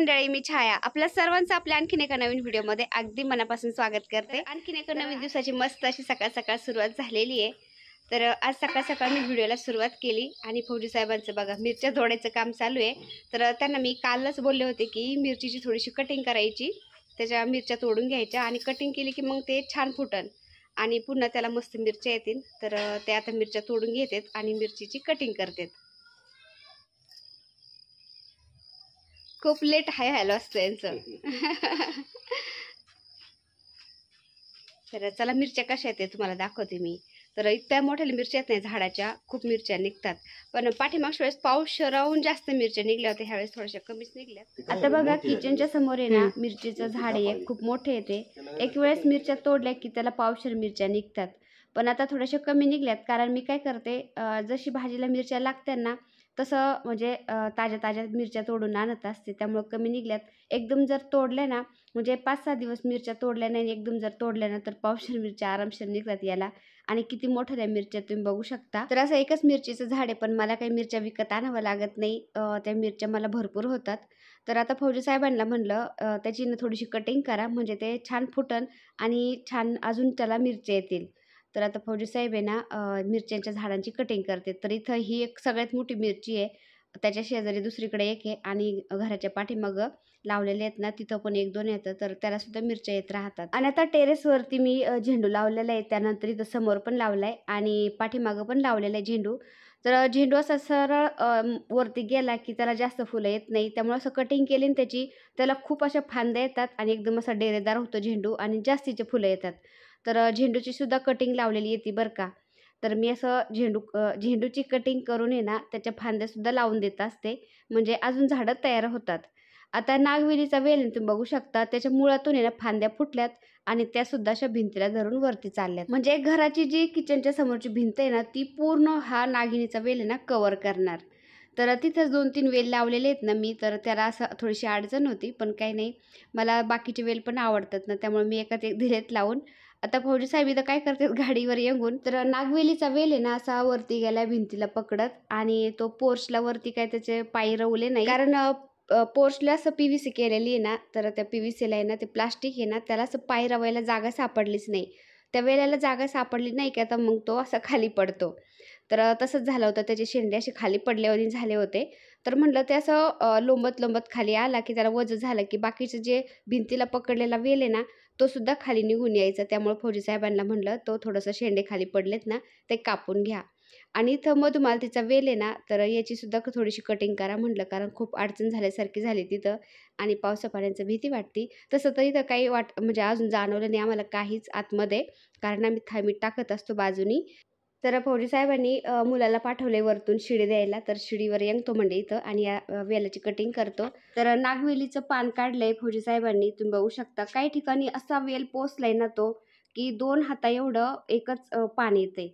मंडळी, मी छाया आपल्या सर्वांचं आपल्या आणखीन एका नवीन व्हिडिओमध्ये अगदी मनापासून स्वागत करते। आणखीन एका नवीन दिवसाची मस्त अशी सकाळ सकाळ सुरुवात झालेली आहे। तर आज सकाळ सकाळ मी व्हिडिओला सुरुवात केली आणि फौजी साहेबांचं बघा मिरच्या तोडायचं काम चालू आहे। तर त्यांना मी कालच बोलले होते की मिरचीची थोडीशी कटिंग करायची, त्याच्या मिरच्या तोडून घ्यायच्या आणि कटिंग केली की मग ते छान फुटन आणि पुन्हा त्याला मस्त मिरच्या येतील। तर ते आता मिरच्या तोडून घेतात आणि मिरचीची कटिंग करतात। खूप लेट हाय हॅलो असतं यांचं। तर चला मिरच्या कशा आहेत तुम्हाला दाखवते मी। तर इतक्या मोठ्या मिरच्या आहेत नाही झाडाच्या, खूप मिरच्या निघतात। पण पाठीमागच्या वेळेस पाऊस राहून जास्त मिरच्या निघल्या होत्या, ह्यावेळेस थोड्याशा कमीच निघल्या। आता बघा किचनच्या समोर आहे ना मिरचीचं झाड आहे, खूप मोठे येते। एक वेळेस मिरच्या तोडल्या की त्याला पावशेर मिरच्या निघतात, पण आता थोड्याशा कमी निघल्यात। कारण मी काय करते, जशी भाजीला मिरच्या लागतात ना तसं म्हणजे ताज्या ताज्या मिरच्या तोडून आणत असते, त्यामुळे कमी निघल्यात। एकदम जर तोडल्या ना म्हणजे 5-6 दिवस मिरच्या तोडल्या नाही, एकदम जर तोडल्या ना तर पावशेर मिरच्या आरामशीर निघतात याला। आणि किती मोठ्या मिरच्या तुम्ही बघू शकता। तर असं एकच मिरचीचं झाड आहे, पण मला काही मिरच्या विकत आणावं लागत नाही, त्या मिरच्या मला भरपूर होतात। तर आता फौजी साहेबांना म्हणलं त्याची ना थोडीशी कटिंग करा, म्हणजे ते छान फुटन आणि छान अजून त्याला मिरच्या येतील। तर आता फौजी साहेब आहे ना मिरच्यांच्या झाडांची कटिंग करते। तर इथं ही एक सगळ्यात मोठी मिरची आहे, त्याच्या शेजारी दुसरीकडे एक आहे आणि घराच्या पाठीमागं लावलेले आहेत ना तिथं पण 1-2 येतं, तर त्याला सुद्धा मिरच्या येत राहतात। आणि आता टेरेसवरती मी झेंडू लावलेला आहे, त्यानंतर इथं समोर पण लावलाय आणि पाठीमागं पण लावलेला आहे झेंडू। तर झेंडू असा सरळ वरती गेला की त्याला जास्त फुलं येत नाही, त्यामुळे असं कटिंग केली ना त्याची, त्याला खूप अशा फांद्या येतात आणि एकदम असा डेरेदार होतो झेंडू आणि जास्तीचे फुलं येतात। तर झेंडूची सुद्धा कटिंग लावलेली येते बरं का। तर मी असं झेंडूची कटिंग करून आहे ना त्याच्या फांद्यासुद्धा लावून देत असते, म्हणजे अजून झाडं तयार होतात। आता नागवेलीचा वेल तुम्ही बघू शकता, त्याच्या मुळातून आहे ना फांद्या फुटल्यात आणि त्यासुद्धा अशा भिंतीला धरून वरती चालल्यात। म्हणजे घराची जी किचनच्या समोरची भिंत आहे ना ती पूर्ण हा नागिनीचा वेल आहे ना कव्हर करणार। तर तिथंच 2-3 वेल लावलेले आहेत ना मी, तर त्याला असं थोडीशी अडचण होती, पण काही नाही, मला बाकीचे वेल पण आवडतात ना, त्यामुळे मी एकात एक दिलेत लावून। आता फौजी साहेब इथं काय करतात गाडीवर येऊन, तर नागवेलीचा वेल आहे ना असा वरती गेला भिंतीला पकडत आणि तो पोर्चला वरती काय त्याचे पाय रवले नाही, कारण पोर्चला असं PVC केलेली आहे ना, तर त्या PVCला आहे ना ते प्लास्टिक आहे ना त्याला असं पाय रवायला जागा सापडलीच नाही। त्या वेळेला जागा सापडली नाही की आता मग तो असा खाली पडतो। तर तसंच झालं होतं, त्याचे शेंडे असे खाली पडल्यावानी झाले होते। तर म्हटलं ते असं लोंबत लोंबत खाली आला की त्याला वजन झालं की बाकीचं जे भिंतीला पकडलेला वेल आहे ना तो सुद्धा खाली निघून यायचा। त्यामुळे फौजी साहेबांना म्हटलं तो थोडंसं शेंडे खाली पडलेत ना ते कापून घ्या। आणि इथं मधुमालतीचा वेल आहे ना, तर याची सुद्धा थोडीशी कटिंग करा म्हटलं, कारण खूप अडचण झाल्यासारखी झाली तिथं आणि पावसा पाण्याचं भीती वाटते। तसं तर इथं काही म्हणजे अजून जाणवलं नाही आम्हाला काहीच आतमध्ये, कारण आम्ही थांबीत टाकत असतो बाजूनी। तर फौजी साहेबांनी मुलाला पाठवले वरतून शिडी द्यायला, तर शिडीवर येतो म्हणजे इथं आणि या वेलाची कटिंग करतो। तर नागवेलीचं पान काढलंय फौजी साहेबांनी, तुम्ही बघू शकता। काही ठिकाणी असा वेल पोचलाय ना तो की 2 हाता एवढं एकच पान येते,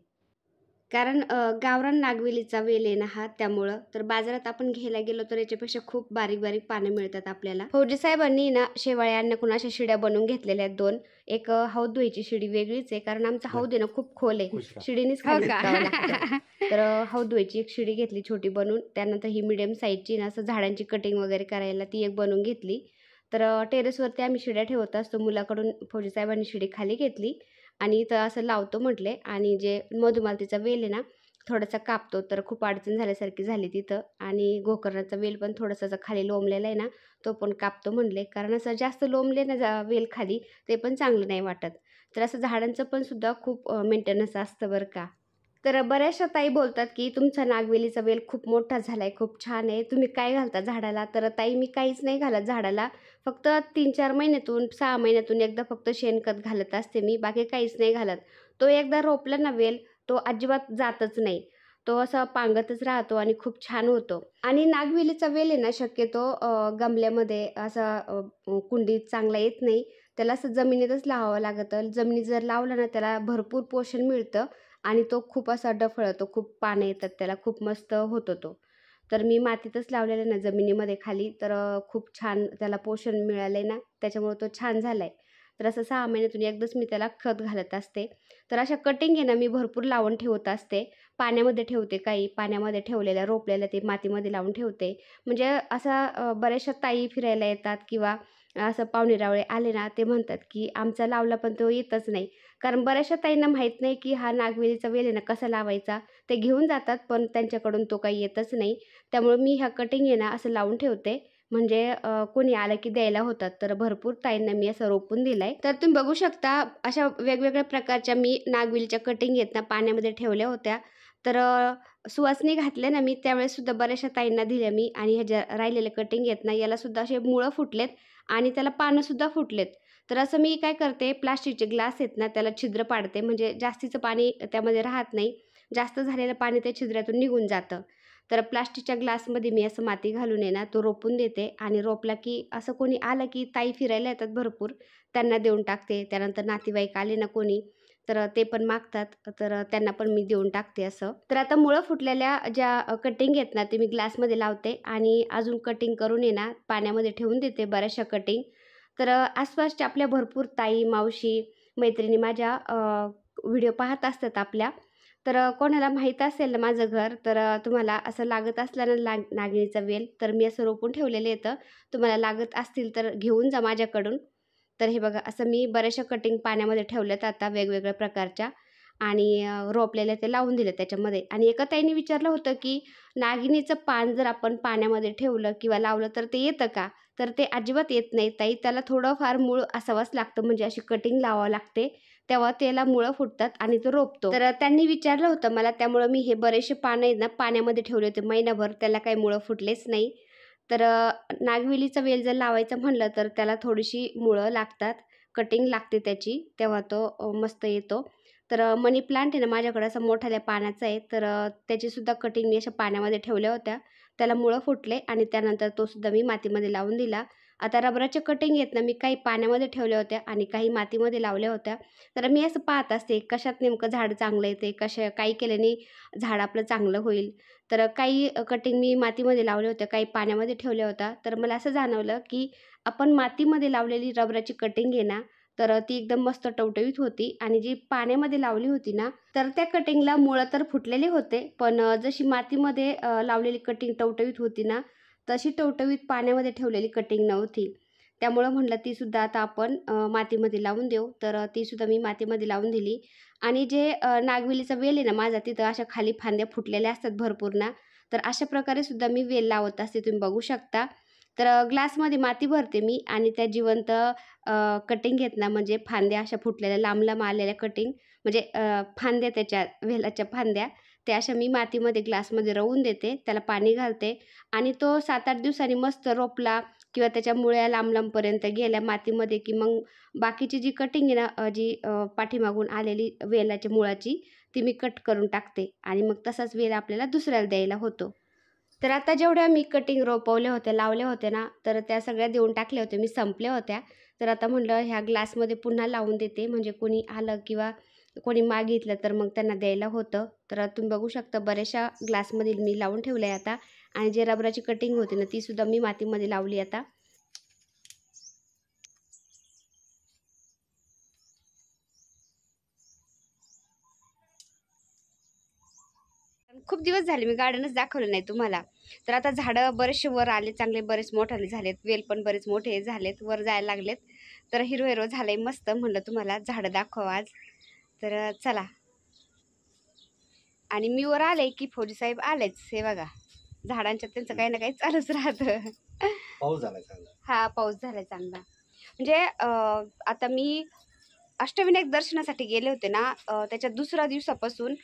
कारण गावरान नागवेलीचा वेल आहे ना हा, त्यामुळं। तर बाजारात आपण घ्यायला गेलो तर याच्यापेक्षा खूप बारीक बारीक पानं मिळतात आपल्याला। फौजी साहेबांनी ना शेवाळ्या अन्नकून अशा शिड्या बनवून घेतलेल्या आहेत 2। एक हौद धुवायची शिडी वेगळीच आहे, कारण आमचा हौद आहे ना खूप खोल आहे, शिडीनेच खाली उतरावं लागतं। तर हौद धुवायची एक शिडी घेतली छोटी बनवून, त्यानंतर ही मिडियम साईजची ना असं झाडांची कटिंग वगैरे करायला ती एक बनवून घेतली। तर टेरेसवरती आम्ही शिड्या ठेवत असतो, मुलाकडून फौजी साहेबांनी शिडी खाली घेतली आणि इथं असं लावतो म्हटले। आणि जे मधुमालतीचा वेल आहे ना थोडासा कापतो, तर खूप अडचण झाल्यासारखी झाली तिथं। आणि गोकर्णाचा वेल पण थोडासा खाली लोंबलेला आहे ना तो पण कापतो म्हणले, कारण असं जास्त लोंबले ना वेल खाली ते पण चांगलं नाही वाटत। तर असं झाडांचं पण सुद्धा खूप मेंटेनन्स असतं बरं का। तर बऱ्याचशा ताई बोलतात की तुमचा नागवेलीचा वेल खूप मोठा झालाय, खूप छान आहे, तुम्ही काय घालता झाडाला? तर ताई मी काहीच नाही घालत झाडाला, फक्त 3-4 महिन्यातून 6 महिन्यातून एकदा फक्त शेणखत घालत असते मी, बाकी काहीच नाही घालत। तो एकदा रोपला ना वेल तो अजिबात जातच नाही, तो असा पांगतच राहतो आणि खूप छान होतो। आणि नागवेलीचा वेल आहे ना शक्यतो गमल्यामध्ये असा कुंडीत चांगला येत नाही, त्याला असं जमिनीतच लावावं लागतं। जमिनीत जर लावलं ना त्याला भरपूर पोषण मिळतं आणि तो खूप असा डफळतो, खूप पानं येतात त्याला, खूप मस्त होतो तो। तर मी मातीतच लावलेलं ना जमिनीमध्ये खाली, तर खूप छान त्याला पोषण मिळालंय ना, त्याच्यामुळे तो छान झालाय। तर असं 6 महिन्यातून एकदाच मी त्याला खत घालत असते. तर अशा कटिंग आहे ना मी भरपूर लावून ठेवत असते. पाण्यामध्ये ठेवते, काही पाण्यामध्ये ठेवलेल्या रोपलेल्या ते मातीमध्ये लावून ठेवते. म्हणजे असा बऱ्याचशा ताई फिरायला येतात किंवा असं पाहुणेरावळे आले ना, ते म्हणतात की आमचा लावला पण तो येतच नाही. कारण बऱ्याचशा ताईंना माहीत नाही की हा नागवेलीचा वेल आहे ना कसा लावायचा. ते घेऊन जातात पण त्यांच्याकडून तो काही येतच नाही. त्यामुळे मी ह्या कटिंग आहे ना असं लावून ठेवते. म्हणजे कोणी आलं की द्यायला होतात. तर भरपूर ताईंना मी असं रोपून दिलंय. तर तुम्ही बघू शकता अशा वेगवेगळ्या प्रकारच्या मी नागवेलीच्या कटिंग आहेत ना पाण्यामध्ये ठेवल्या होत्या. तर सुवासनी घातले ना मी त्यावेळेससुद्धा बऱ्याचशा ताईंना दिल्या मी आणि ह्या ज्या राहिलेल्या कटिंग आहेत ना यालासुद्धा असे मुळं फुटलेत आणि त्याला पानंसुद्धा फुटलेत. तर असं मी काय करते, प्लास्टिकचे ग्लास आहेत ना त्याला छिद्र पाडते, म्हणजे जास्तीचं पाणी त्यामध्ये राहत नाही. जास्त झालेलं पाणी त्या छिद्रातून निघून जातं. तर प्लास्टिकच्या ग्लासमध्ये मी असं माती घालून आहे ना तो रोपून देते आणि रोपला की असं कोणी आलं की ताई फिरायला येतात भरपूर, त्यांना देऊन टाकते. त्यानंतर नातेवाईक आले ना कोणी, तर ते पण मागतात, तर त्यांना पण मी देऊन टाकते असं. तर आता मुळं फुटलेल्या ज्या कटिंग आहेत ना ते मी ग्लासमध्ये लावते आणि अजून कटिंग करून आहे ना पाण्यामध्ये ठेवून देते बऱ्याचशा कटिंग. तर आसपासच्या आपल्या भरपूर ताई, मावशी, मैत्रिणी माझ्या व्हिडिओ पाहत असतात आपल्या. तर कोणाला माहीत असेल ना माझं घर, तर तुम्हाला असं लागत असलं ना नागलीचा वेल, तर मी असं रोपून ठेवलेलं येतं. तुम्हाला लागत असतील तर घेऊन जा माझ्याकडून. तर हे बघा असं मी बऱ्याचशा कटिंग पाण्यामध्ये ठेवल्यात आता वेगवेगळ्या प्रकारच्या आणि रोपलेल्या ते लावून दिले त्याच्यामध्ये. आणि एका ताईने विचारलं होतं की नागिनीचं पान जर आपण पाण्यामध्ये ठेवलं किंवा लावलं तर ते येतं का? तर ते अजिबात येत नाही ताई. त्याला थोडंफार मूळ असावंच लागतं, म्हणजे अशी कटिंग लावावं लागते. तेव्हा त्याला मुळं फुटतात आणि तो रोपतो. तर त्यांनी विचारलं होतं मला, त्यामुळं मी हे बरेचसे पानं आहेत ना पाण्यामध्ये ठेवले होते महिनाभर. त्याला काही मुळं फुटलेच नाही. तर नागवेलीचा वेल जर लावायचं म्हणलं तर त्याला थोडीशी मुळं लागतात, कटिंग लागते त्याची, तेव्हा तो मस्त येतो. तर मनी प्लांट आहे ना माझ्याकडं असा मोठाल्या पानाचा आहे. तर त्याचीसुद्धा कटिंग मी अशा पाण्यामध्ये ठेवल्या होत्या. त्याला मुळं फुटले आणि त्यानंतर तो सुद्धा मी मातीमध्ये लावून दिला. आता रबराच्या कटिंग आहेत ना मी काही पाण्यामध्ये ठेवल्या होत्या आणि काही मातीमध्ये लावल्या होत्या. तर मी असं पाहत असते कशात नेमकं झाड चांगलं येते, काही केल्याने झाड आपलं चांगलं होईल. तर काही कटिंग मी मातीमध्ये लावल्या होत्या, काही पाण्यामध्ये ठेवल्या होत्या. तर मला असं जाणवलं की आपण मातीमध्ये लावलेली रबराची कटिंग आहे ना, तर ती एकदम मस्त टवटवीत होती आणि जी पाण्यामध्ये लावली होती ना, तर त्या कटिंगला मुळं तर फुटलेले होते. पण जशी मातीमध्ये लावलेली कटिंग टवटवीत होती ना, तशी टवटवीत पाण्यामध्ये ठेवलेली कटिंग नव्हती. त्यामुळं म्हटलं तीसुद्धा आता आपण मातीमध्ये लावून देऊ. तर तीसुद्धा मी मातीमध्ये लावून दिली. आणि जे नागवेलीचा वेल आहे ना माझा, तिथं अशा खाली फांद्या फुटलेल्या असतात भरपूर ना, तर अशा प्रकारे सुद्धा मी वेल लावत असते, तुम्ही बघू शकता. तर ग्लासमध्ये माती भरते मी आणि त्या जिवंत कटिंग आहेत ना, म्हणजे फांद्या अशा फुटलेल्या लांब-लांब आलेल्या कटिंग, म्हणजे फांद्या त्याच्या वेलाच्या फांद्या, त्या अशा मी मातीमध्ये ग्लासमध्ये रोवून देते. त्याला पाणी घालते आणि तो 7-8 दिवसांनी मस्त रोपला किंवा त्याच्या मुळ्या लांब-लांबपर्यंत गेल्या मातीमध्ये, की मग बाकीची जी कटिंग आहे ना, पाठीमागून आलेली वेलाच्या मुळाची, ती मी कट करून टाकते आणि मग तसाच वेल आपल्याला दुसऱ्याला द्यायला होतो. तर आता जेवढ्या मी कटिंग रोपवल्या होत्या, लावल्या होत्या ना, तर त्या सगळ्या देऊन टाकल्या होत्या मी, संपल्या होत्या. तर आता म्हटलं ह्या ग्लासमध्ये पुन्हा लावून देते, म्हणजे कोणी आलं किंवा कोणी मागितलं तर मग त्यांना द्यायला होतं. तर तुम्ही बघू शकता बऱ्याचशा ग्लासमध्ये मी लावून ठेवलं आहे आता. आणि जे रबराची कटिंग होती ना, तीसुद्धा मी मातीमध्ये लावली आता. खूप दिवस झाले मी गार्डनच दाखवलं नाही तुम्हाला. तर आता झाडं बरेचसे वर आले, चांगले बरेच मोठाले झालेत, वेल पण बरेच मोठे झालेत, वर जायला लागलेत. तर हिरवं हिरवं झालंय मस्त. म्हणलं तुम्हाला झाडं दाखवा आज. तर चला. आणि मी वर आले की फौजी साहेब आलेच. हे बघा, झाडांच्या त्यांचं काही ना काही चालूच राहतं. पाऊस झाला चांगला. हा, पाऊस झालाय चांगला. म्हणजे आता मी अष्टविनायक दर्शनासाठी गेले होते ना, त्याच्या दुसऱ्या दिवसापासून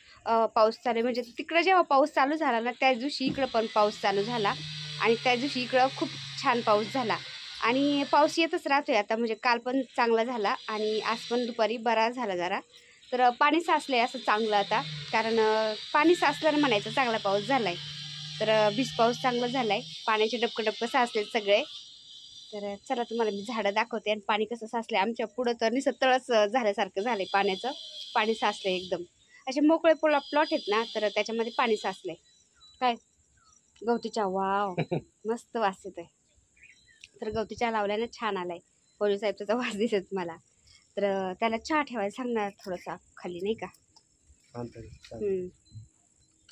पाऊस चालू आहे. म्हणजे तिकडं जेव्हा पाऊस चालू झाला ना, त्याच दिवशी इकडं पण पाऊस चालू झाला आणि त्याच दिवशी इकडं खूप छान पाऊस झाला. आणि पाऊस येतच राहतोय आता, म्हणजे काल पण चांगला झाला आणि आज पण दुपारी बरा झाला जरा. तर पाणी साचलंय असं चांगलं आता, कारण पाणी साचल्यानं म्हणायचं चांगला पाऊस झालाय. तर पाऊस चांगला झालाय, पाण्याचे डबकं डबकं साचलेत सगळे. तर चला तुम्हाला मी झाडं दाखवते आणि पाणी कसं साचलंय. आमच्या पुढं तर निसं तळच झाल्यासारखं झालंय पाण्याचं. पाणी साचलंय एकदम. असे मोकळे प्लॉट आहेत ना, तर त्याच्यामध्ये पाणी साचलंय. काय गवतीच्या, वाव मस्त वास येतोय. तर गवतीच्या लावल्यानं छान आलाय. फौजी साहेब त्याचा वास दिसत मला. तर त्याला चहा ठेवायला सांगणार थोडासा खाली, नाही का?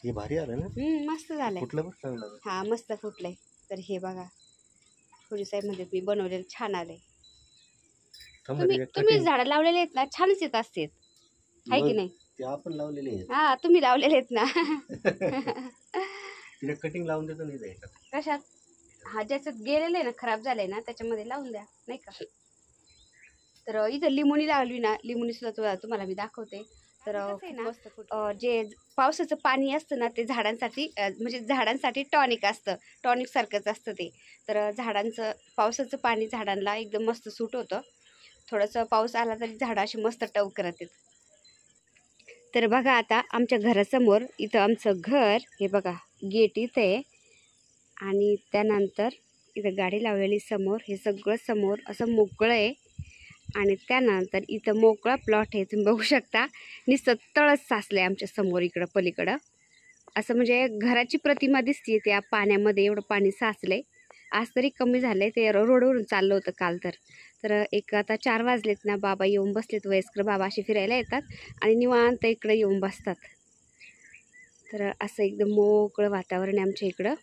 हे भारी आलं ना. मस्त झालंय. फुटलं पण चांगलं. हा मस्त फुटलंय. तर हे बघा फौजी साहेब मध्ये मी बनवलेलं छान आलंय. तुम्ही झाडं लावलेले आहेत ना, छानच येत असते, आहे की नाही? ते आपण लावलेले आहेत. हा तुम्ही लावलेले आहेत ना. तिला कटिंग लावून देतो नाही द्यायचं. कशात? हा ज्याच्यात गेलेलं आहे ना, खराब झालंय ना, त्याच्यामध्ये लावून द्या, नाही का? तर इथं लिंबुणी लावली ना, लिंबुणी सुद्धा तुम्हाला मी दाखवते. तर जे पावसाचं पाणी असतं ना, ते झाडांसाठी म्हणजे झाडांसाठी टॉनिक असतं, टॉनिक सारखंच असतं ते. तर झाडांचं पावसाचं पाणी झाडांना एकदम मस्त सूट होतं. थोडंसं पाऊस आला तरी झाडं अशी मस्त टवकरत आहेत. तर बघा आता आमच्या घरासमोर इथं आमचं घर, हे बघा गेट इथं आहे आणि त्यानंतर इथं गाडी लावलेली समोर, हे सगळं समोर असं मोकळं आहे. आणि त्यानंतर इथं मोकळा प्लॉट आहे, तुम्ही बघू शकता. नुसतं तळस साचलं आहे आमच्या समोर इकडं पलीकडं, असं म्हणजे घराची प्रतिमा दिसते त्या पाण्यामध्ये, एवढं पाणी साचलं आहे. आज तरी कमी झालं आहे, ते रोडवरून चाललं होतं काल तर एक आता 4 वाजलेत ना, बाबा येऊन बसलेत, वयस्कर बाबा असे फिरायला येतात आणि निवांत इकडं येऊन बसतात. तर असं एकदम मोकळं वातावरण आहे आमच्या इकडं.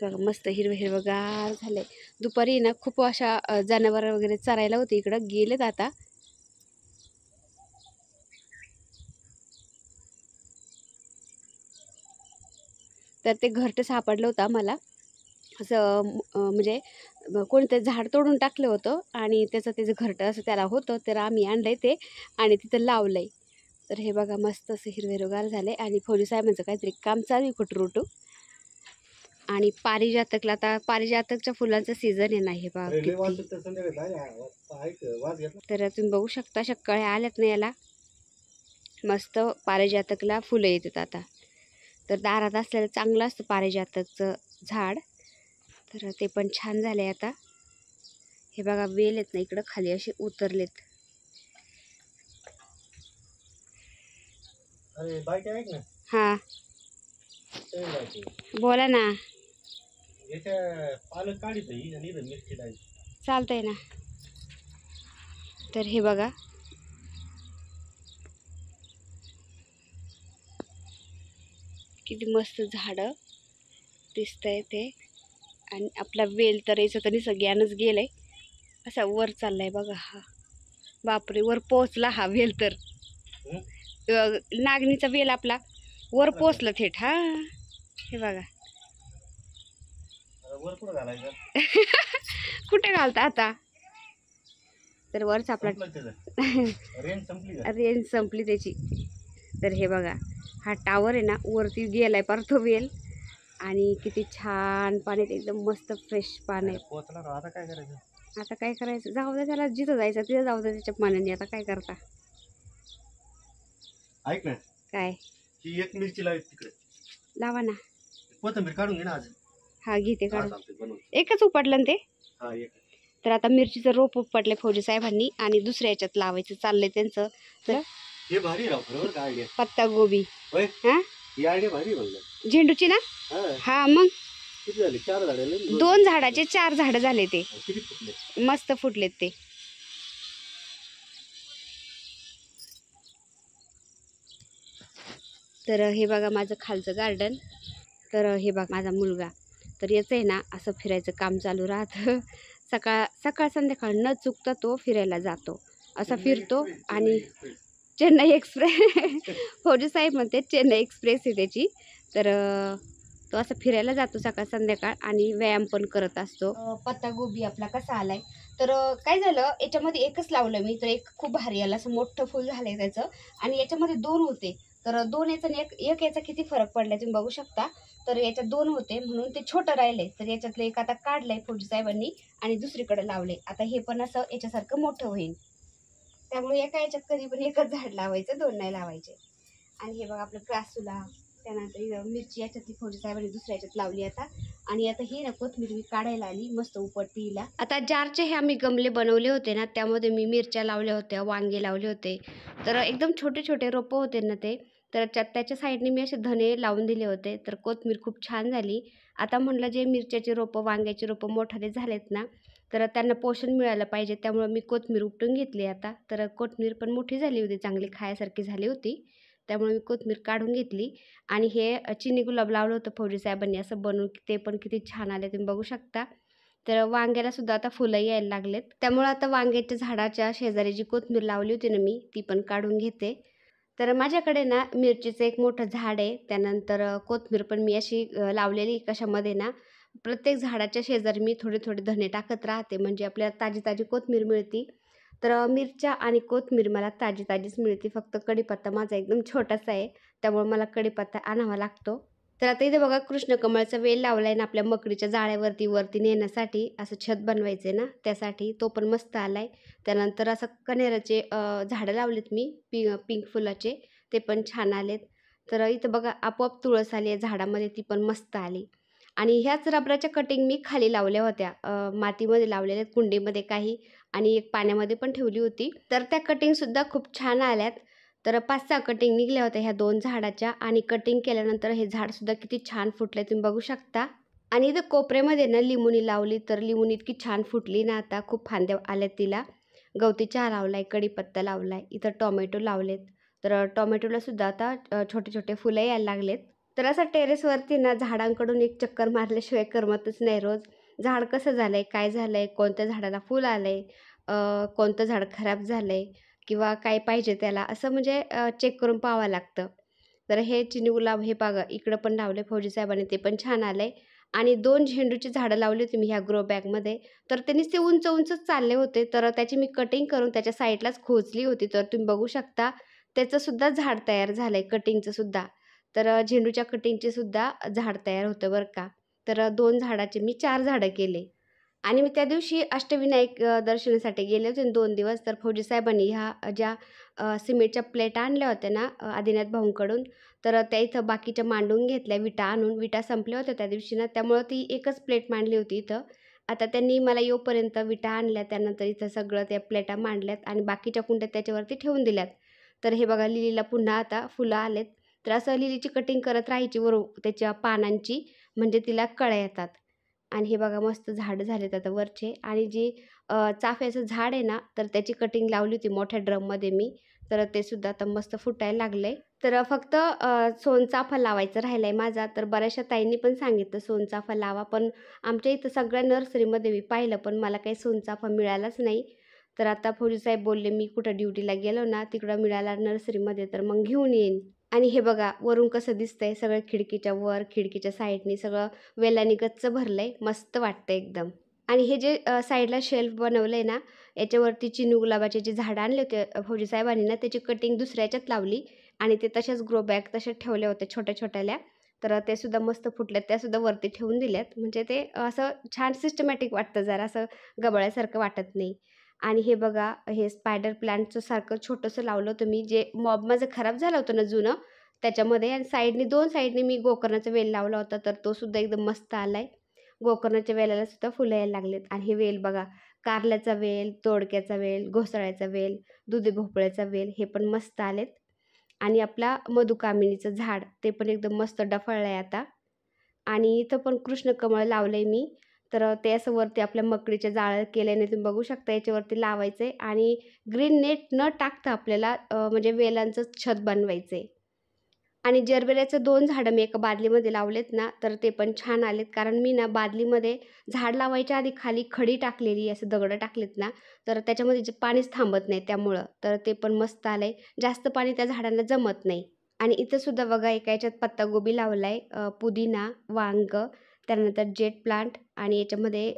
बघा मस्त हिरवं हिरवंगार झालंय. दुपारी ना खूप अशा जनावर वगैरे चरायला होते इकडं, गेलेत आता. तर ते घरटं सापडलं होतं आम्हाला, असं म्हणजे कोणतं झाड तोडून टाकलं होतं आणि त्याचं घरटं असं त्याला होतं, तर आम्ही आणलंय ते आणि तिथं लावलंय. तर हे बघा मस्त असं हिरवं हिरवगार झालंय आणि फौजी साहेबांचं काहीतरी काम चालू आहे कुटरुटू. आणि पारिजातकला, आता पारिजातकच्या फुलांचं सीझन आहे ना, हे बघा तर तुम्ही बघू शकता अशा कळ्या आल्यात ना याला, मस्त पारिजातकला फुलं येतात आता. तर दारात असलेलं चांगलं असतं पारिजातकचं झाड, तर ते पण छान झालंय आता. हे बघा वेल आहेत ना इकडं खाली असे उतरलेत. हा बोला ना. चालतंय ना. तर हे बघा किती मस्त झाडं दिसतंय ते. आणि आपला वेल तर याचं तरी सगळ्यांनाच गेलंय, असा वर चाललाय बघा. हा बापरे, वर पोचला हा वेल, तर नागणीचा वेल आपला वर पोचला थेट. हा हे बघा. कुठे घालता आता? तर वरच आपला रेंज संपली त्याची. तर हे बघा हा टावर आहे ना, वरती गेलाय पार तो वेल. आणि किती छान पाण्यात, एकदम मस्त फ्रेश पाणी. आता काय करायचं, जाऊ दे त्याला, जिथं जायचं तिथं जाऊ दे त्याच्या पाण्याने. आता काय करता? ऐक ना, काय? ही एक मिरची लावायची तिकडे, लावा ना. कोथिंबीर काढून घे ना आज. हा घेते काढून. एकच उपटलं ना ते. तर आता मिरचीचं रोप उपटले फौजी साहेबांनी आणि दुसऱ्या याच्यात लावायचं चाललंय त्यांचं. तर हे भारी राव, बरोबर का आयडिया? पत्ता गोबी. हा ही आयडिया भारी बोलला. झेंडूची ना. हा मग किती झाले? 4 झाडे. 2 झाडाचे 4 झाडं झाले ते. किती फुटले? मस्त फुटलेत ते. तर हे बघा माझं खालचं गार्डन. तर हे बघा माझा मुलगा, तर याचं आहे ना असं फिरायचं काम चालू राहतं. सकाळ संध्याकाळ न चुकता तो फिरायला जातो, असा फिरतो. आणि चेन्नई एक्सप्रेस फौजी साहेब म्हणते चेन्नई एक्सप्रेस आहे त्याची. तर तो असं फिरायला जातो सकाळ संध्याकाळ आणि व्यायाम पण करत असतो. पत्ता गोबी आपला कसा आलाय, तर काय झालं, याच्यामध्ये एकच लावलं मी, तर एक खूप भारी आला, असं मोठं फुल झालंय त्याचं. आणि याच्यामध्ये 2 होते, तर 2 याचा आणि एक याचा किती फरक पडलाय तुम्ही बघू शकता. तर याच्यात 2 होते म्हणून ते छोटं राहिले, तर याच्यातलं एक आता काढलंय फौजी साहेबांनी आणि दुसरीकडे लावले. आता हे पण असं याच्यासारखं मोठं होईल. त्यामुळे एका याच्यात कधी पण एकच झाड लावायचं, 2 नाही लावायचे. आणि हे बघा आपलं ग्रासुला, त्यानंतर मिरची याच्यातली फौजी साहेबांनी दुसऱ्या याच्यात लावली आता. आणि आता ही ना कोथिंबीर मी काढायला आली, मस्त उपटती हिला. आता जारचे हे आम्ही गमले बनवले होते ना, त्यामध्ये मी मिरच्या लावल्या होत्या, वांगे लावले होते. तर एकदम छोटे छोटे रोपं होते ना ते. तर त्याच्या साईडने मी असे धने लावून दिले होते, तर कोथिंबीर खूप छान झाली. आता म्हटलं जे मिरच्याचे रोपं, वांग्याचे रोपं मोठाले झालेत ना, तर त्यांना पोषण मिळालं पाहिजे, त्यामुळं मी कोथिंबीर उपटून घेतली आता. तर कोथिंबीर पण मोठी झाली होती, चांगली खाण्यासारखी झाली होती, त्यामुळे मी कोथिंबीर काढून घेतली. आणि हे चिनी गुलाब लावलं होतं फौजी साहेबांनी असं बनवून, ते पण किती छान आले तुम्ही बघू शकता. तर वांग्याला सुद्धा आता फुलं यायला लागलेत, त्यामुळं आता वांग्याच्या झाडाच्या शेजारी जी कोथिंबीर लावली होती ना मी, ती पण काढून घेते. तर माझ्याकडे ना मिरचीचं एक मोठं झाड आहे, त्यानंतर कोथिंबीर पण मी अशी लावलेली कशामध्ये ना, प्रत्येक झाडाच्या शेजारी मी थोडे थोडे धणे टाकत राहते, म्हणजे आपल्याला ताजी ताजी कोथिंबीर मिळते. तर मिरच्या आणि कोथिंबीर मला ताजी ताजीच मिळते, फक्त कढीपत्ता माझा एकदम छोटासा आहे, त्यामुळे मला कढीपत्ता आणावा लागतो. तर आता इथे बघा कृष्णकमळचा वेल लावला आहे ना आपल्या मकडीच्या जाळ्यावरती वरती नेण्यासाठी, असं छत बनवायचं आहे ना त्यासाठी, तो पण मस्त आला आहे. त्यानंतर असं कण्हेराचे झाडं लावलेत मी पिंक फुलाचे, ते पण छान आलेत. तर इथं बघा आपोआप तुळस आली आहे झाडामध्ये, ती पण मस्त आली. आणि ह्याच रबराच्या कटिंग मी खाली लावल्या होत्या, मातीमध्ये लावलेल्या कुंडीमध्ये काही, आणि एक पाण्यामध्ये पण ठेवली होती. तर त्या कटिंगसुद्धा खूप छान आल्यात. तर 5-6 कटिंग निघल्या होत्या ह्या 2 झाडाच्या, आणि कटिंग केल्यानंतर हे झाडसुद्धा किती छान फुटले तुम्ही बघू शकता. आणि इथं कोपऱ्यामध्ये ना लिंबुणी लावली, तर लिंबुणी इतकी छान फुटली ना, आता खूप फांद्या आल्यात तिला. गवती चहा लावलाय, कढीपत्ता लावलाय, इथं टोमॅटो लावलेत. तर टोमॅटोला सुद्धा आता छोटे छोटे फुलं यायला लागलेत. तर असं टेरेसवरती ना झाडांकडून एक चक्कर मारल्याशिवाय करमतच नाही रोज. झाड कसं झालंय, काय झालंय, कोणत्या झाडाला फुल आलंय, कोणतं झाड खराब झालंय किंवा काय पाहिजे त्याला, असं म्हणजे चेक करून पाहावं लागतं. तर हे चिनी गुलाब हे बघा इकडं पण लावले फौजी साहेबांनी, ते पण छान आलंय. आणि 2 झेंडूची झाडं लावली होती मी ह्या ग्रो बॅगमध्ये. तर ते नुसते उंच उंचच चालले होते, तर त्याची मी कटिंग करून त्याच्या साईडलाच खोचली होती. तर तुम्ही बघू शकता त्याचं सुद्धा झाड तयार झालंय, कटिंगचं सुद्धा. तर झेंडूच्या कटिंगचे सुद्धा झाड तयार होतं बरं का. तर 2 झाडाचे मी 4 झाडं केले. आणि मी त्या दिवशी अष्टविनायक दर्शनासाठी गेले होते ना 2 दिवस. तर फौजी साहेबांनी ह्या ज्या सिमेंटच्या प्लेट आणल्या होत्या ना आदिनाथ भाऊंकडून, तर त्या इथं बाकीच्या मांडून घेतल्या विटा आणून. विटा संपल्या होत्या त्या दिवशी ना, त्यामुळं ती एकच प्लेट मांडली होती इथं. आता त्यांनी मला येऊपर्यंत विटा आणल्या, त्यानंतर इथं सगळं त्या प्लेटा मांडल्यात आणि बाकीच्या कुंड्या त्याच्यावरती ठेवून दिल्यात. तर हे बघा लिलीला पुन्हा आता फुलं आलेत. तर असं लिलीची कटिंग करत राहायची वरून त्याच्या पानांची, म्हणजे तिला कळ्या येतात. आणि हे बघा मस्त झाडं झालेत आता वरचे. आणि जी चाफ्याचं झाड आहे ना, तर त्याची कटिंग लावली होती मोठ्या ड्रममध्ये मी. तर ते सुद्धा आता मस्त फुटायला लागलंय. तर फक्त सोनचाफा लावायचं राहिलाय माझा. तर बऱ्याचशा ताईंनी पण सांगितलं सोनचाफा लावा, पण आमच्या इथं सगळ्या नर्सरीमध्ये मी पाहिलं, पण मला काही सोनचाफा मिळालाच नाही. तर आता फौजी साहेब बोलले मी कुठं ड्युटीला गेलो ना, तिकडं मिळाला नर्सरीमध्ये तर मग घेऊन येईन. आणि हे बघा वरून कसं दिसतंय, सगळं खिडकीच्या वर, खिडकीच्या साईडनी सगळं वेलांनी गच्च भरलंय, मस्त वाटतं एकदम. आणि हे जे साईडला शेल्फ बनवलंय ना, याच्यावरती चिनी गुलाबाचे जे झाडं आणले होते फौजी साहेबांनी ना, त्याची कटिंग दुसऱ्या ह्याच्यात लावली आणि ते तशाच ग्रो बॅग तशाच ठेवल्या होत्या छोट्या-छोट्याल्या. तर ते सुद्धा मस्त फुटल्यात, त्यासुद्धा वरती ठेवून दिल्यात. म्हणजे ते असं छान सिस्टमॅटिक वाटतं, जरा असं गबाळ्यासारखं वाटत नाही. आणि हे बघा हे स्पायडर प्लांटचं सारखं छोटंसं लावलं होतं मी, जे मॉब माझं खराब झालं होतं ना जुनं, त्याच्यामध्ये. आणि साईडनी 2 साईडनी मी गोकर्णाचा वेल लावला होता, तर तो सुद्धा एकदम मस्त आलाय. गोकर्णाच्या वेलाला सुद्धा फुलं यायला लागलेत. आणि हे वेल बघा, कारल्याचा वेल, दोडक्याचा वेल, घोसाळ्याचा वेल, दुधी भोपळ्याचा वेल, हे पण मस्त आलेत. आणि आपला मधुकामिनीचं झाड ते पण एकदम मस्त डफळलंय आता. आणि इथं पण कृष्णकमळ लावलंय मी. तर ते असं वरती आपल्या मकडीच्या जाळं केल्याने तुम्ही बघू शकता, याच्यावरती लावायचंय आणि ग्रीन नेट न टाकता आपल्याला म्हणजे वेलांचं छत बनवायचंय. आणि जरबेऱ्याचं 2 झाडं मी एका बादलीमध्ये लावलेत ना, तर ते पण छान आलेत. कारण मी ना बादलीमध्ये झाड लावायच्या आधी खाली खडी टाकलेली, असं दगडं टाकलेत ना, तर त्याच्यामध्ये जे पाणीच थांबत नाही त्यामुळं. तर ते पण मस्त आलंय. जास्त पाणी त्या झाडांना जमत नाही. आणि इथं सुद्धा बघा एका ह्याच्यात पत्तागोबी लावलाय, पुदिना, वांगं, त्यानंतर जेट प्लांट, आणि याच्यामध्ये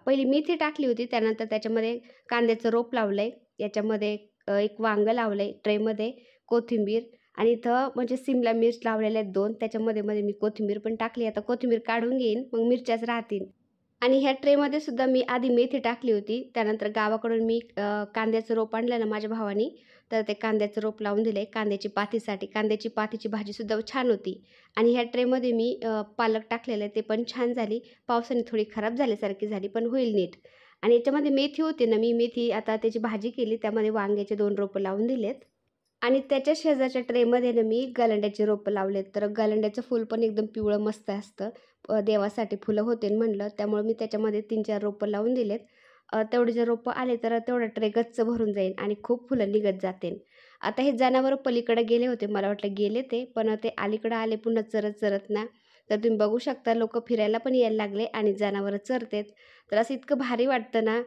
पहिली मेथी टाकली होती, त्यानंतर त्याच्यामध्ये कांद्याचं रोप लावलंय. याच्यामध्ये एक वांगं लावलंय ट्रेमध्ये, कोथिंबीर, आणि इथं म्हणजे सिमला मिर्च लावलेल्या आहेत 2, त्याच्यामध्ये मध्ये मी कोथिंबीर पण टाकली. आता कोथिंबीर काढून घेईन, मग मिरच्याच राहतील. आणि ह्या ट्रेमध्ये सुद्धा मी आधी मेथी टाकली होती, त्यानंतर गावाकडून मी कांद्याचं रोप आणलं ना माझ्या भावानी, तर ते कांद्याचं रोप लावून दिले कांद्याची पातीसाठी. कांद्याची पातीची भाजीसुद्धा छान होती. आणि ह्या ट्रेमध्ये मी पालक टाकलेलं आहे, ते पण छान झाली. पावसाने थोडी खराब झाल्यासारखी झाली, पण होईल नीट. आणि याच्यामध्ये मेथी होती ना, मी मेथी आता त्याची भाजी केली, त्यामध्ये वांग्याचे 2 रोपं लावून दिलेत. आणि त्याच्या शेजारच्या ट्रेमध्ये ना मी गलंड्याची रोपं लावलेत. तर गलंड्याचं फूल पण एकदम पिवळं मस्त असतं. देवासाठी फुलं होते म्हणलं, त्यामुळे मी त्याच्यामध्ये 3-4 रोपं लावून दिलेत. तेवढे जर रोपं आले तर तेवढं ट्रे गच्च भरून जाईल आणि खूप फुलं निघत जातील. आता हे जनावरं पलीकडे गेले होते, मला वाटलं गेले ते, पण ते अलीकडे आले पुन्हा चरत ना. तर तुम्ही बघू शकता लोक फिरायला पण यायला लागले आणि जनावरं चरतेत. तर असं इतकं भारी वाटतं ना.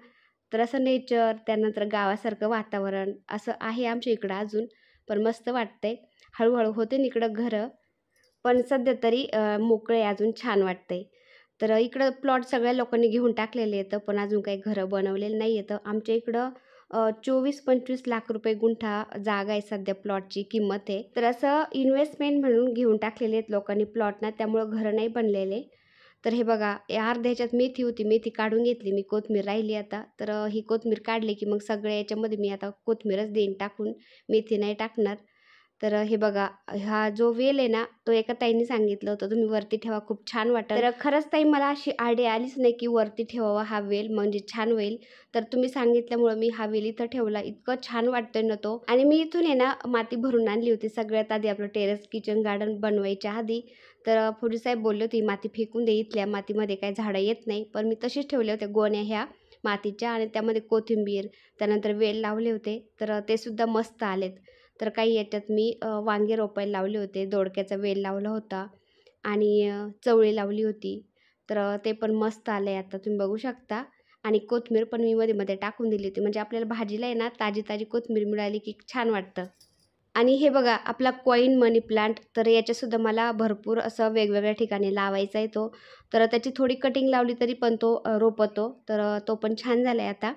तर असं नेचर, त्यानंतर गावासारखं वातावरण असं आहे आमच्या इकडं अजून, पण मस्त वाटतंय. हळूहळू होते इकडं घरं, पण सध्या तरी मोकळे अजून छान वाटतंय. तर इकडं प्लॉट सगळ्या लोकांनी घेऊन टाकलेले आहेत, पण अजून काही घरं बनवलेली नाही आहेत. आमच्या इकडं 24-25 लाख रुपये गुंठा जागा आहे सध्या, प्लॉटची किंमत आहे. तर असं इन्व्हेस्टमेंट म्हणून घेऊन टाकलेले आहेत लोकांनी प्लॉटना, त्यामुळं घरं नाही बनलेले. तर हे बघा, या अर्ध्या ह्याच्यात मेथी होती, मेथी काढून घेतली मी, कोथिंबीर राहिली आता. तर ही कोथिंबीर काढली की मग सगळ्या याच्यामध्ये मी आता कोथिंबीरच देईन टाकून, मेथी नाही टाकणार. तर हे बघा, हा जो वेल आहे ना, तो एका ताईंनी सांगितलं होतं तुम्ही वरती ठेवा, खूप छान वाटेल. तर खरंच ताई मला अशी आयडिया आलीच नाही की वरती ठेवावा हा वेल, म्हणजे छान होईल. तर तुम्ही सांगितल्यामुळं मी हा वेल इथं ठेवला. इतकं छान वाटतोय ना तो. आणि मी इथून आहे ना माती भरून आणली होती सगळ्यात आधी, आपलं टेरेस किचन गार्डन बनवायच्या आधी. तर फौजीसाहेब बोलले होते माती फेकून दे, इथल्या मातीमध्ये काही झाडं येत नाही. पण मी तशीच ठेवल्या होत्या गोण्या ह्या मातीच्या, आणि त्यामध्ये कोथिंबीर, त्यानंतर वेल लावले होते. तर ते सुद्धा मस्त आलेत. तर काही याच्यात मी वांगे रोपायला लावले होते, दोडक्याचा वेल लावला होता आणि चवळी लावली होती. तर ते पण मस्त आले आता तुम्ही बघू शकता. आणि कोथिंबीर पण मी मध्ये टाकून दिली होती, म्हणजे आपल्याला भाजीला आहे ना ताजी कोथिंबीर मिळाली की छान वाटतं. आणि हे बघा आपला क्वाईन मनी प्लांट, तर याच्यासुद्धा मला भरपूर असं वेगवेगळ्या ठिकाणी लावायचा आहे तो. तर त्याची थोडी कटिंग लावली तरी पण तो रोपतो. तर तो पण छान झाला आहे आता.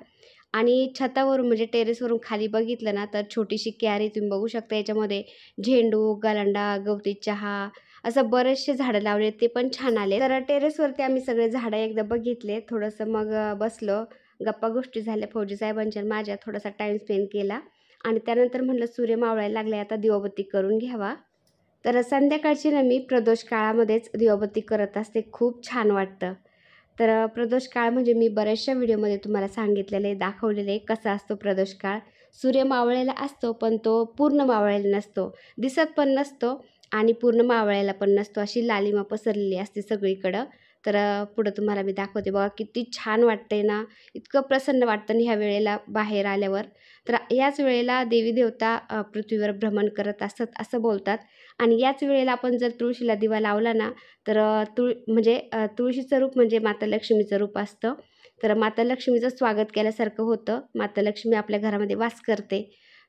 आणि छतावरून म्हणजे टेरेसवरून खाली बघितलं ना, तर छोटीशी क्यारी तुम्ही बघू शकता. याच्यामध्ये झेंडू, गलांडा, गवती चहा असं बरेचसे झाडं लावले, ते पण छान आले. तर टेरेसवरती आम्ही सगळे झाडं एकदा बघितले, थोडंसं मग बसलो, गप्पा गोष्टी झाल्या फौजी साहेबांच्या माझ्या, थोडासा टाईम स्पेंड केला. आणि त्यानंतर म्हटलं सूर्य मावळायला लागले, आता दिवाबत्ती करून घ्यावा. तर संध्याकाळची ना मी प्रदोष काळामध्येच दिवाबत्ती करत असते, खूप छान वाटतं. तर प्रदोष काळ म्हणजे मी बऱ्याचशा व्हिडिओमध्ये तुम्हाला सांगितलेलं आहे, दाखवलेलं आहे कसा असतो प्रदोष काळ. सूर्य मावळलेला असतो, पण तो पूर्ण मावळलेला नसतो, दिसत पण नसतो आणि पूर्ण मावळलेला पण नसतो, अशी लालिमा पसरलेली असते सगळीकडं. तर पुढं तुम्हाला मी दाखवते बघा, किती छान वाटतंय ना, इतकं प्रसन्न वाटतं ना ह्या वेळेला बाहेर आल्यावर. तर याच वेळेला देवी देवता पृथ्वीवर भ्रमण करत असतात असं बोलतात. आणि याच वेळेला आपण जर तुळशीला दिवा लावला ना, तर तुळशीचं रूप म्हणजे माता लक्ष्मीचं रूप असतं. तर माता लक्ष्मीचं स्वागत केल्यासारखं होतं. माता लक्ष्मी आपल्या घरामध्ये वास करते.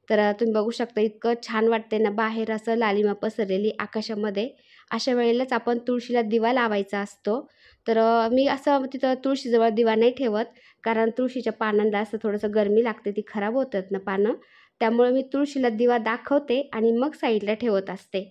तर तुम्ही बघू शकता इतकं छान वाटते ना, बाहेर असं लालिमा पसरलेली आकाशामध्ये. अशा वेळेलाच आपण तुळशीला दिवा लावायचा असतो. तर मी असं तिथं तुळशीजवळ दिवा नाही ठेवत, कारण तुळशीच्या पानांना असं थोडंसं गरमी लागते, ती खराब होतात ना पानं. त्यामुळे मी तुळशीला दिवा दाखवते आणि मग साईडला ठेवत असते.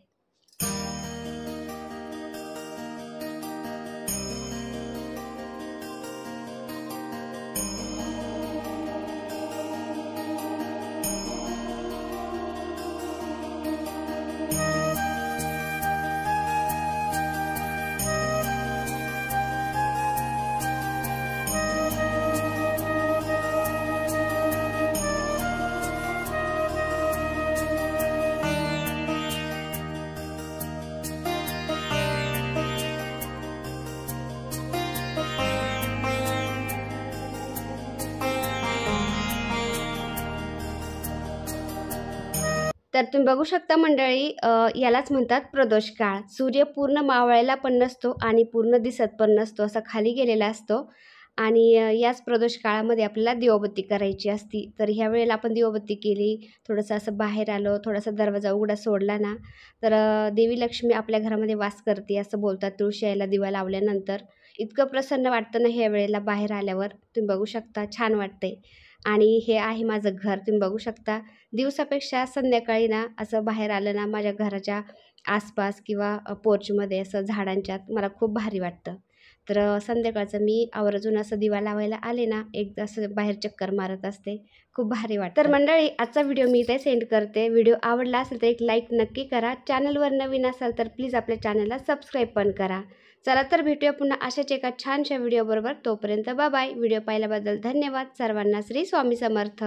तर तुम्ही बघू शकता मंडळी, यालाच म्हणतात प्रदोष काळ. सूर्य पूर्ण मावळायला पण नसतो आणि पूर्ण दिसत पण नसतो, असा खाली गेलेला असतो. आणि याच प्रदोष काळामध्ये आपल्याला दिवाबत्ती करायची असती. तर ह्या वेळेला आपण दिवाबत्ती केली, थोडंसं असं बाहेर आलो, थोडासा दरवाजा उघडा सोडला ना, तर देवी लक्ष्मी आपल्या घरामध्ये वास करते असं बोलतात. तुळशी यायला दिवा लावल्यानंतर इतकं प्रसन्न वाटतं ना ह्या वेळेला बाहेर आल्यावर. तुम्ही बघू शकता छान वाटतंय. आणि हे आहे माझं घर, तुम्ही बघू शकता. दिवसापेक्षा संध्याकाळी ना असं बाहेर आलं ना, माझ्या घराच्या आसपास किंवा पोर्चमध्ये असं झाडांच्यात मला खूप भारी वाटतं. तर संध्याकाळचं मी आवर्जून असं दिवा लावायला आले ना, एकदा असं बाहेर चक्कर मारत असते, खूप भारी वाटतं. तर मंडळी आजचा व्हिडिओ मी इथे सेंड करते. व्हिडिओ आवडला असेल तर एक लाईक नक्की करा. चॅनलवर नवीन असाल तर प्लीज आपल्या चॅनलला सबस्क्राईब पण करा. चला तर भेटूया पुन्हा अशाच एका छानशा व्हिडिओबरोबर. तोपर्यंत बाय बाय. व्हिडिओ पाहिल्याबद्दल धन्यवाद. सर्वांना श्री स्वामी समर्थ.